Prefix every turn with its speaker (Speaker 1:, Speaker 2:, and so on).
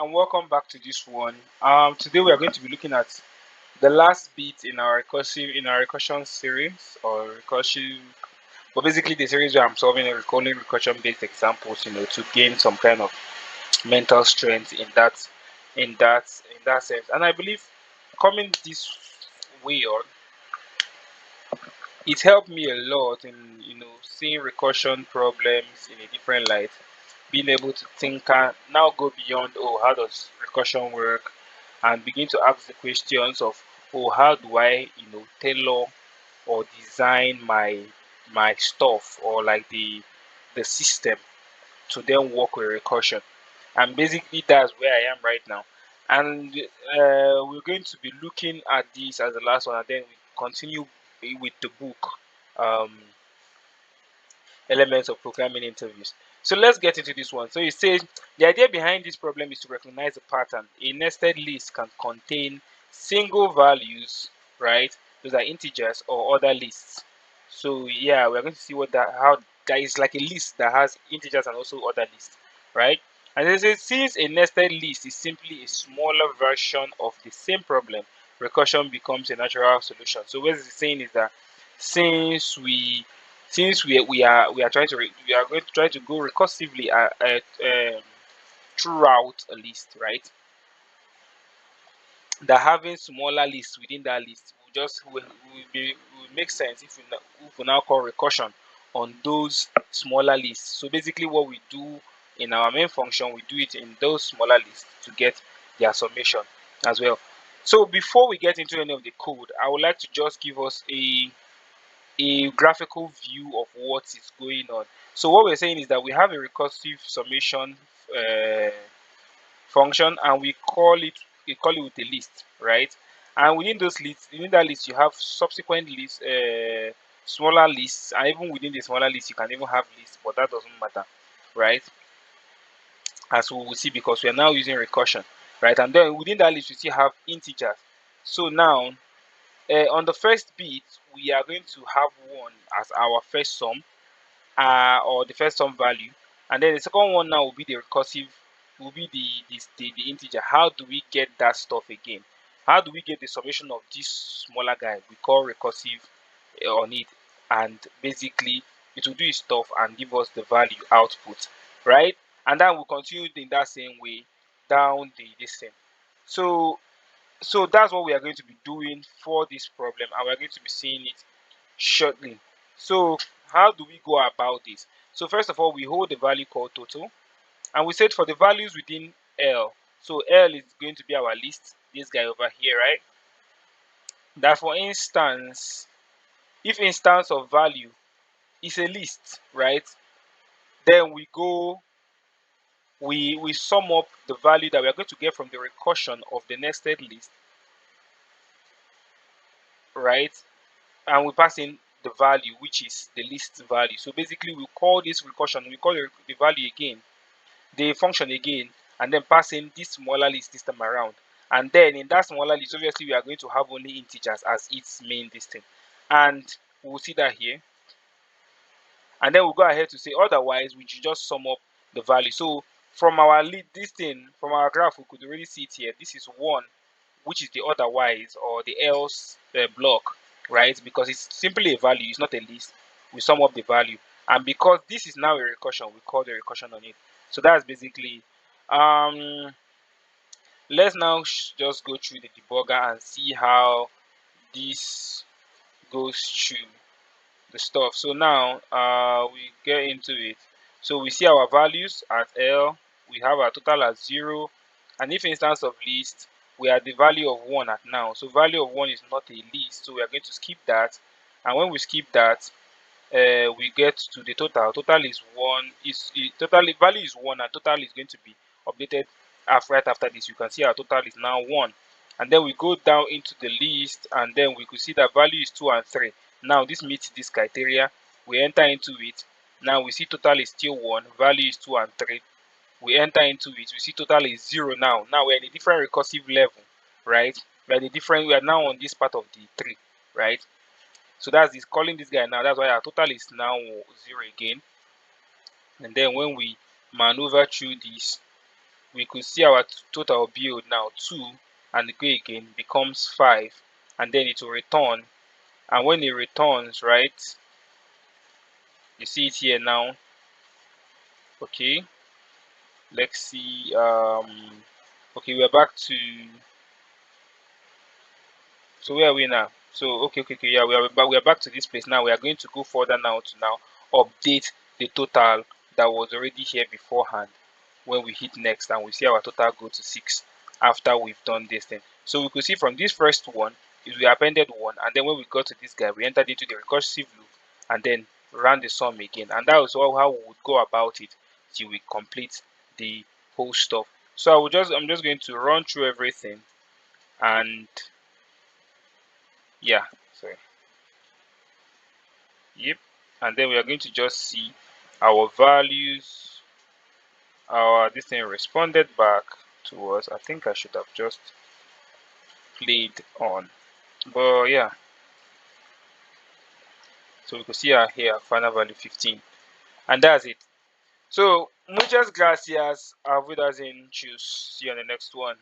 Speaker 1: and welcome back to this one. Today we are going to be looking at the last bit in our recursion series or recursive, but basically the series where I'm solving a recursion based examples, to gain some kind of mental strength in that sense. And I believe coming this way on, it helped me a lot in seeing recursion problems in a different light, being able to think and now go beyond, oh, how does recursion work, and begin to ask the questions of, oh, how do I tailor or design my stuff, or like the system to then work with recursion. And basically that's where I am right now. And we're going to be looking at this as the last one, and then we continue with the book, um, Elements of Programming Interviews. So let's get into this one. So it says the idea behind this problem is to recognize a pattern. A nested list can contain single values, right? Those are integers or other lists. So yeah, we're going to see how that is like a list that has integers and also other lists, right? And it says since a nested list is simply a smaller version of the same problem, recursion becomes a natural solution. So what it's saying is that since we since we are trying to we are going to try to go recursively throughout a list, right? That having smaller lists within that list will make sense if we now call recursion on those smaller lists. So basically, what we do in our main function, we do it in those smaller lists to get their summation as well. So before we get into any of the code, I would like to just give us a graphical view of what is going on. So what we're saying is that we have a recursive summation uh, function, and we call it with a list, right? And within that list, you have subsequent lists, smaller lists, and even within the smaller list, you can even have lists, but that doesn't matter, right? As we will see, because we are now using recursion, right? And then within that list, we still have integers. So now, on the first bit, we are going to have 1 as our first sum, or the first sum value, and then the second one now will be the recursive, will be the integer. How do we get that stuff again? How do we get the summation of this smaller guy? We call recursive on it, and basically it will do its stuff and give us the value output, right? And then we'll continue in that same way down the this thing. So so that's what we are going to be doing for this problem, and we're going to be seeing it shortly. So how do we go about this? So first of all, we hold the value called total, and we said for the values within L. So L is going to be our list, this guy over here, right? That for instance, if instance of value is a list, right? Then we sum up the value that we are going to get from the recursion of the nested list, right? And we pass in the value, which is the list value. So basically, we call this recursion, we call the value again, the function again, and then pass in this smaller list this time around. And then in that smaller list, obviously, we are going to have only integers as its main thing. And we'll see that here. And then we'll go ahead to say otherwise, we should just sum up the value. So from our from our graph, we could already see it here. This is 1, which is the otherwise or the else block, right? Because it's simply a value, it's not a list. We sum up the value, and because this is now a recursion, we call the recursion on it. So that's basically. Let's now just go through the debugger and see how this goes through the stuff. So now we get into it. So we see our values at L, we have our total at 0, and if instance of list, we are the value of 1 at now. So value of 1 is not a list, so we are going to skip that. And when we skip that, we get to the total. Total is 1, total value is 1, and total is going to be updated right after this. You can see our total is now 1. And then we go down into the list, and then we could see that value is 2 and 3. Now this meets this criteria. We enter into it. Now we see total is still 1, value is 2 and 3. We enter into it. We see total is 0 now. Now we're in a different recursive level, right? We are now on this part of the tree, right? So that's this calling this guy now. That's why our total is now 0 again. And then when we maneuver through this, we could see our total build now 2, and go again becomes 5, and then it will return. And when it returns, right, you see it here now. Okay, let's see. Okay, we're back to, so where are we now? So okay, yeah, we are back to this place now. We are going to go further now to now update the total that was already here beforehand. When we hit next, and we see our total go to 6 after we've done this thing. So we could see from this first one is we appended 1, and then when we got to this guy, we entered into the recursive loop and then ran the sum again. And that was how we would go about it till we complete the whole stuff. So I'm just going to run through everything, and yeah, so yep. And then we are going to just see our values. Our this thing responded back to us. I think I should have just played on, but yeah. So we could see our here final value 15, and that's it. So muchas gracias. Auf Wiedersehen. Choose. See you on the next one.